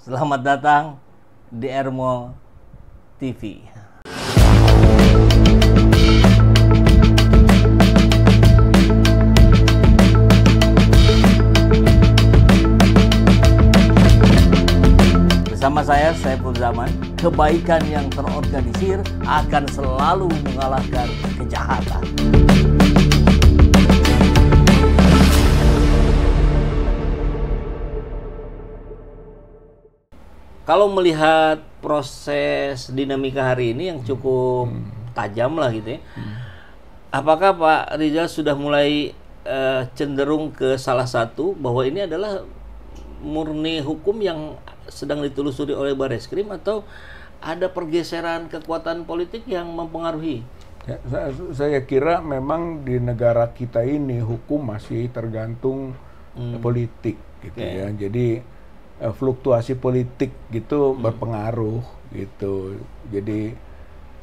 Selamat datang di Ermo TV. Bersama saya, Saiful Zaman, kebaikan yang terorganisir akan selalu mengalahkan kejahatan. Kalau melihat proses dinamika hari ini yang cukup tajam lah gitu ya, apakah Pak Rizal sudah mulai cenderung ke salah satu bahwa ini adalah murni hukum yang sedang ditelusuri oleh Bareskrim atau ada pergeseran kekuatan politik yang mempengaruhi? Ya, saya kira memang di negara kita ini hukum masih tergantung politik gitu ya. Jadi fluktuasi politik gitu berpengaruh gitu. Jadi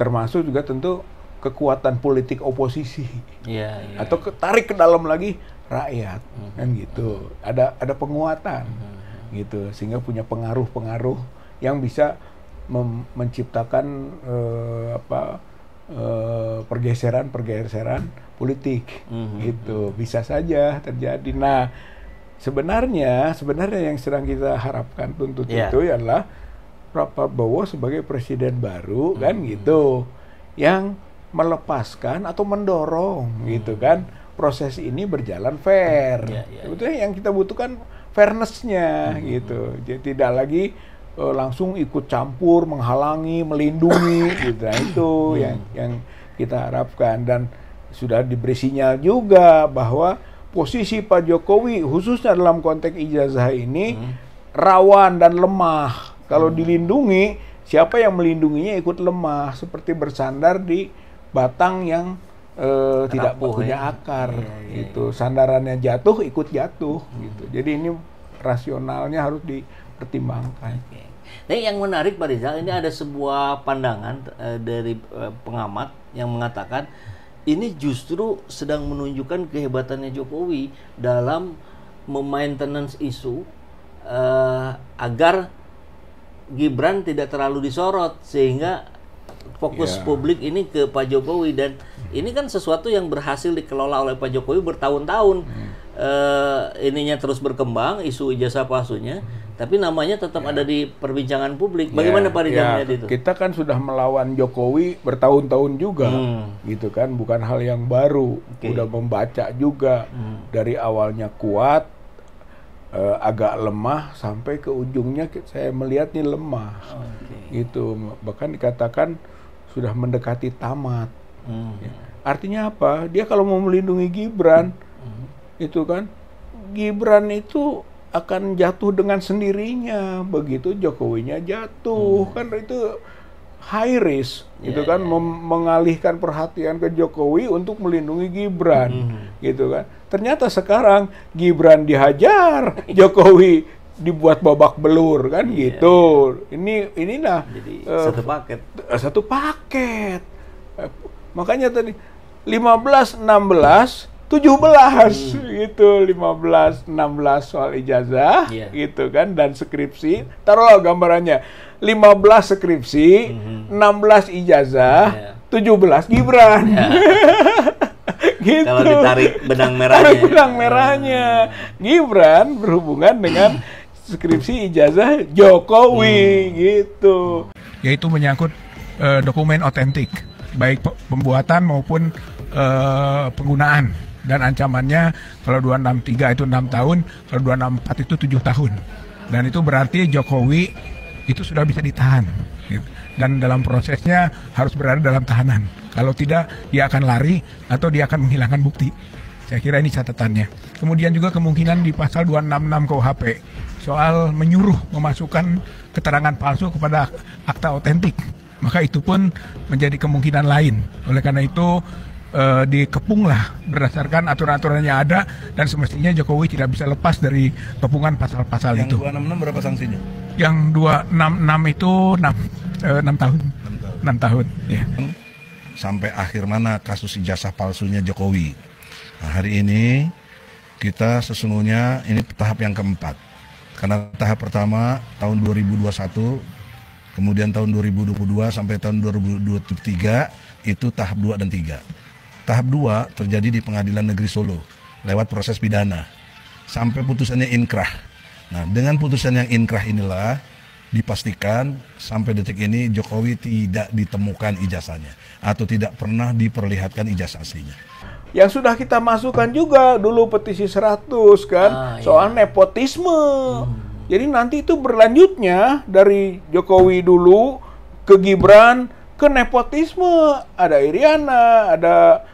termasuk juga tentu kekuatan politik oposisi. Atau tarik ke dalam lagi rakyat kan gitu. Ada penguatan gitu sehingga punya pengaruh-pengaruh yang bisa menciptakan pergeseran politik gitu. Bisa saja terjadi. Nah, Sebenarnya yang sedang kita harapkan tuntut itu adalah Pak Prabowo sebagai presiden baru kan gitu, yang melepaskan atau mendorong gitu kan proses ini berjalan fair. Sebetulnya yang kita butuhkan fairness-nya gitu. Jadi tidak lagi langsung ikut campur, menghalangi, melindungi gitu. Nah, itu yang kita harapkan, dan sudah diberi sinyal juga bahwa posisi Pak Jokowi khususnya dalam konteks ijazah ini rawan dan lemah. Kalau dilindungi, siapa yang melindunginya ikut lemah, seperti bersandar di batang yang tidak punya akar gitu. Sandarannya jatuh, ikut jatuh gitu. Jadi ini rasionalnya harus dipertimbangkan. Nah, yang menarik Pak Rizal, ini ada sebuah pandangan dari pengamat yang mengatakan ini justru sedang menunjukkan kehebatannya Jokowi dalam memaintenance isu agar Gibran tidak terlalu disorot, sehingga fokus publik ini ke Pak Jokowi. Dan ini kan sesuatu yang berhasil dikelola oleh Pak Jokowi bertahun-tahun. Ininya terus berkembang, isu ijazah palsunya, tapi namanya tetap ada di perbincangan publik. Bagaimana Pak Rizal melihat itu? Kita kan sudah melawan Jokowi bertahun-tahun juga, gitu kan, bukan hal yang baru. Udah membaca juga dari awalnya kuat, agak lemah, sampai ke ujungnya saya melihat nih lemah, gitu. Bahkan dikatakan sudah mendekati tamat. Artinya apa? Dia kalau mau melindungi Gibran, itu kan, Gibran itu akan jatuh dengan sendirinya begitu Jokowinya jatuh. Kan itu high risk gitu kan, mengalihkan perhatian ke Jokowi untuk melindungi Gibran gitu kan. Ternyata sekarang Gibran dihajar, Jokowi dibuat babak belur kan gitu. Ini nah jadi satu paket. Makanya tadi 15, 16, 17 gitu, 15, 16 soal ijazah gitu kan, dan skripsi. Taruhlah gambarannya 15 skripsi, 16 ijazah, 17 Gibran. Gitu. Kalau ditarik benang merahnya. Tarik benang merahnya. Gibran berhubungan dengan skripsi ijazah Jokowi gitu. Yaitu menyangkut dokumen otentik, baik pembuatan maupun penggunaan. Dan ancamannya kalau 263 itu 6 tahun, kalau 264 itu 7 tahun. Dan itu berarti Jokowi itu sudah bisa ditahan. Gitu. Dan dalam prosesnya harus berada dalam tahanan. Kalau tidak, dia akan lari atau dia akan menghilangkan bukti. Saya kira ini catatannya. Kemudian juga kemungkinan di pasal 266 KUHP soal menyuruh memasukkan keterangan palsu kepada akta otentik. Maka itu pun menjadi kemungkinan lain. Oleh karena itu dikepunglah berdasarkan aturan-aturan yang ada, dan semestinya Jokowi tidak bisa lepas dari kepungan pasal-pasal itu. Yang 266 berapa sanksinya? Yang 266 itu 6 tahun. 6 tahun. Ya. Sampai akhir mana kasus ijazah palsunya Jokowi? Nah, hari ini kita sesungguhnya ini tahap yang keempat. Karena tahap pertama tahun 2021, kemudian tahun 2022 sampai tahun 2023 itu tahap 2 dan 3. Tahap 2 terjadi di Pengadilan Negeri Solo lewat proses pidana sampai putusannya inkrah. Nah, dengan putusan yang inkrah inilah dipastikan sampai detik ini Jokowi tidak ditemukan ijazahnya atau tidak pernah diperlihatkan ijazah aslinya. Yang sudah kita masukkan juga dulu petisi 100 kan, soal nepotisme. Jadi nanti itu berlanjutnya dari Jokowi dulu ke Gibran ke nepotisme. Ada Iriana, ada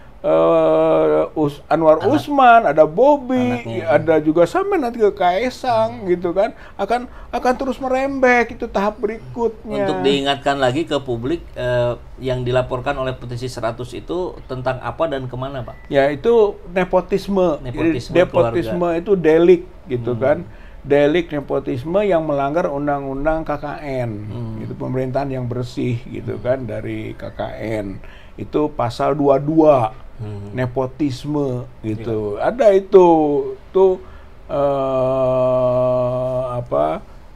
Anwar Usman, ada Bobi, ada juga sampai nanti ke Kaesang gitu kan, akan terus merembek. Itu tahap berikutnya. Untuk diingatkan lagi ke publik, yang dilaporkan oleh petisi 100 itu tentang apa dan kemana, Pak? Ya itu nepotisme. Nepotisme itu delik gitu kan, delik nepotisme yang melanggar undang-undang KKN, itu pemerintahan yang bersih gitu kan, dari KKN itu pasal 22. Nepotisme gitu. Ada itu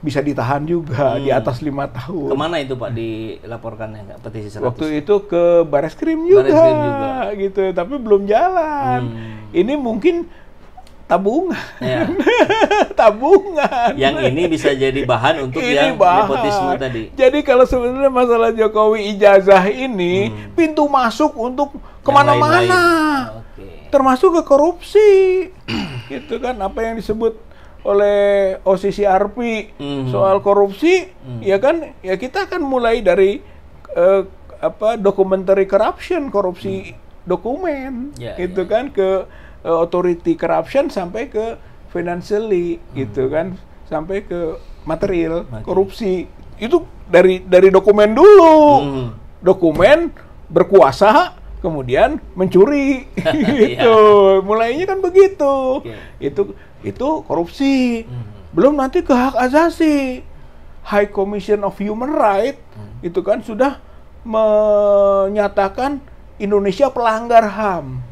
bisa ditahan juga di atas 5 tahun. Kemana itu Pak dilaporkannya, nggak petisi 100? Waktu itu ke Bareskrim juga, gitu, tapi belum jalan. Ini mungkin tabungan. Ya. Tabungan. Yang ini bisa jadi bahan untuk yang nepotisme tadi. Jadi kalau sebenarnya masalah Jokowi ijazah ini pintu masuk untuk kemana-mana, termasuk ke korupsi, gitu kan, apa yang disebut oleh OCCRP soal korupsi, ya kan, ya kita akan mulai dari documentary corruption, korupsi dokumen, gitu kan, ke authority corruption sampai ke financially, gitu kan, sampai ke material korupsi. Itu dari dokumen dulu, dokumen berkuasa kemudian mencuri, gitu. Mulainya kan begitu. Itu korupsi. Belum nanti ke hak asasi. High Commission of Human Rights itu kan sudah menyatakan Indonesia pelanggar HAM.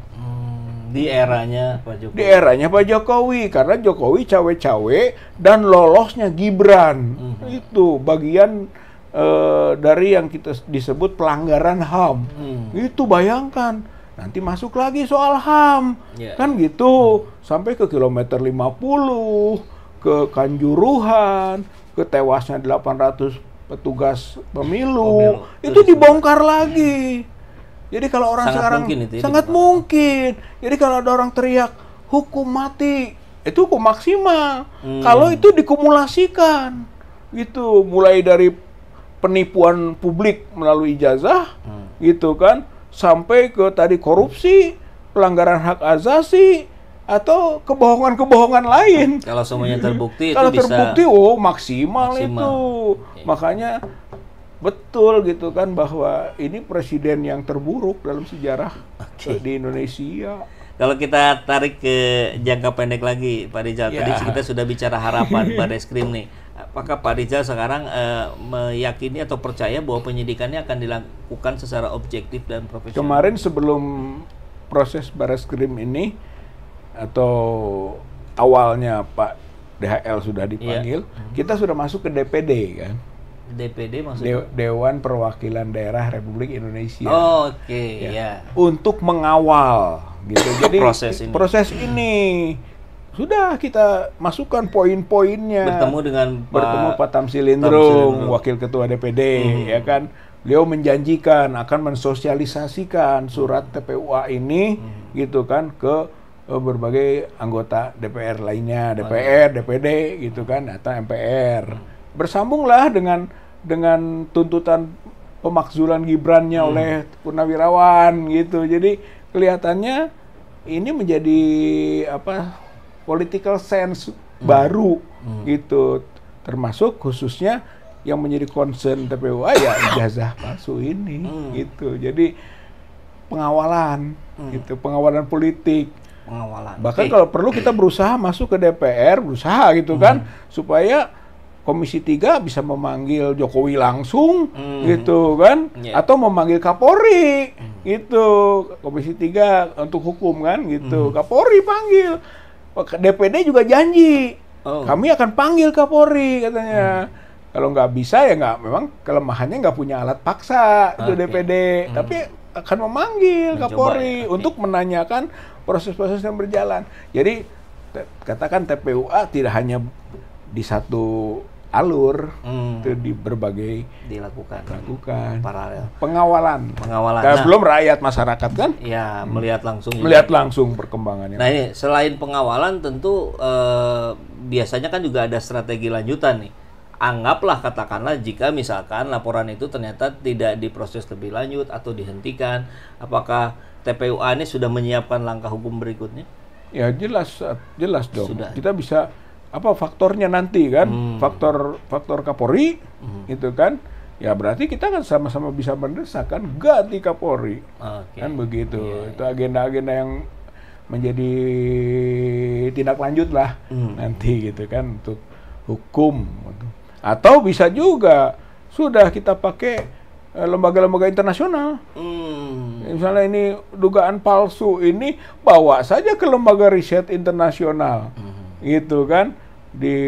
Di eranya Pak Jokowi. Di eranya Pak Jokowi, karena Jokowi cawe-cawe dan lolosnya Gibran. Itu bagian dari yang kita disebut pelanggaran HAM. Itu bayangkan, nanti masuk lagi soal HAM. Kan gitu, sampai ke kilometer 50, ke Kanjuruhan, ke tewasnya 800 petugas pemilu. Itu dibongkar lagi. Jadi kalau orang sekarang sangat mungkin. Jadi kalau ada orang teriak hukum mati, itu hukum maksimal. Kalau itu dikumulasikan, gitu, mulai dari penipuan publik melalui ijazah, gitu kan, sampai ke tadi korupsi, pelanggaran hak asasi, atau kebohongan-kebohongan lain. Kalau semuanya terbukti, kalau itu terbukti, maksimal itu. Makanya betul gitu kan, bahwa ini presiden yang terburuk dalam sejarah di Indonesia. Kalau kita tarik ke jangka pendek lagi, Pak Rizal, tadi kita sudah bicara harapan Bareskrim nih. Apakah Pak Rizal sekarang meyakini atau percaya bahwa penyidikannya akan dilakukan secara objektif dan profesional? Kemarin sebelum proses Bareskrim ini, atau awalnya Pak DHL sudah dipanggil, kita sudah masuk ke DPD kan. DPD maksudnya? Dewan Perwakilan Daerah Republik Indonesia. Untuk mengawal, gitu. Jadi proses ini sudah kita masukkan poin-poinnya. Bertemu Pak Tamsil Lindrung, Wakil Ketua DPD, ya kan. Beliau menjanjikan akan mensosialisasikan surat TPUA ini, gitu kan, ke berbagai anggota DPR lainnya, DPR, DPD, gitu kan, atau MPR. Bersambunglah dengan tuntutan pemakzulan Gibrannya oleh Purnawirawan, gitu. Jadi kelihatannya ini menjadi political sense baru, gitu. Termasuk khususnya yang menjadi concern TPUA ya ijazah palsu ini, gitu. Jadi pengawalan, gitu, pengawalan politik. Bahkan kalau perlu kita berusaha masuk ke DPR, gitu kan, supaya Komisi 3 bisa memanggil Jokowi langsung, gitu kan, atau memanggil Kapolri, gitu. Komisi 3 untuk hukum kan, gitu. Kapolri panggil. DPD juga janji kami akan panggil Kapolri katanya. Kalau nggak bisa ya nggak, memang kelemahannya nggak punya alat paksa itu DPD, tapi akan memanggil Kapolri untuk menanyakan proses-proses yang berjalan. Jadi katakan TPUA tidak hanya di satu alur, itu di berbagai dilakukan paralel pengawalan. Nah, belum rakyat masyarakat kan? Ya, melihat langsung perkembangannya. Nah, ini selain pengawalan tentu biasanya kan juga ada strategi lanjutan nih. Anggaplah katakanlah jika misalkan laporan itu ternyata tidak diproses lebih lanjut atau dihentikan, apakah TPUA ini sudah menyiapkan langkah hukum berikutnya? Ya jelas dong. Sudah. Kita bisa apa faktornya nanti kan, faktor Kapolri itu kan, ya berarti kita kan sama-sama bisa mendesak kan ganti Kapolri, kan begitu. Itu agenda-agenda yang menjadi tindak lanjut lah nanti gitu kan untuk hukum. Atau bisa juga sudah kita pakai lembaga-lembaga internasional. Misalnya ini dugaan palsu ini, bawa saja ke lembaga riset internasional. Gitu kan, di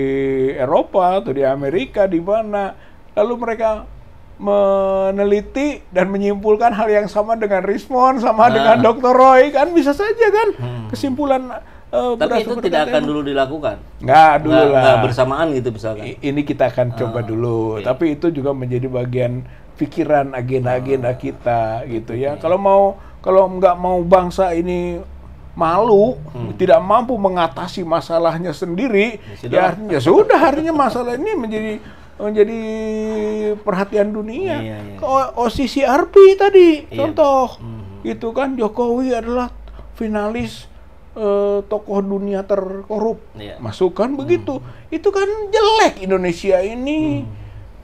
Eropa atau di Amerika di mana, lalu mereka meneliti dan menyimpulkan hal yang sama dengan Rismon, sama dengan Dr. Roy, kan bisa saja kan kesimpulan. Tapi itu tidak akan dulu dilakukan? Nggak bersamaan gitu misalkan? Ini kita akan coba dulu, tapi itu juga menjadi bagian pikiran agenda-agenda kita gitu ya. Kalau nggak mau bangsa ini malu, tidak mampu mengatasi masalahnya sendiri, ya sudah artinya masalah ini menjadi perhatian dunia. OCCRP tadi contoh, itu kan Jokowi adalah finalis tokoh dunia terkorup, masukkan begitu, itu kan jelek Indonesia ini.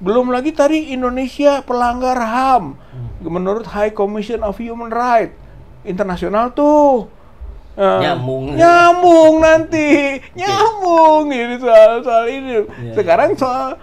Belum lagi tadi Indonesia pelanggar HAM menurut High Commission of Human Rights internasional tuh. Nyambung nanti, ini soal ini. Sekarang soal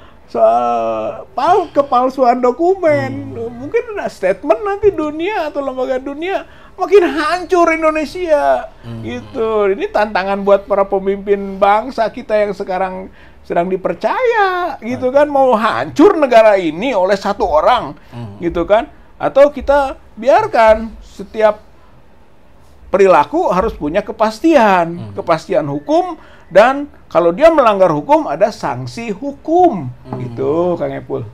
kepalsuan dokumen, mungkin ada statement nanti dunia atau lembaga dunia makin hancur Indonesia, gitu. Ini tantangan buat para pemimpin bangsa kita yang sekarang sedang dipercaya, gitu kan, mau hancur negara ini oleh satu orang, gitu kan, atau kita biarkan setiap perilaku harus punya kepastian hukum, dan kalau dia melanggar hukum ada sanksi hukum, gitu, Kang Epul.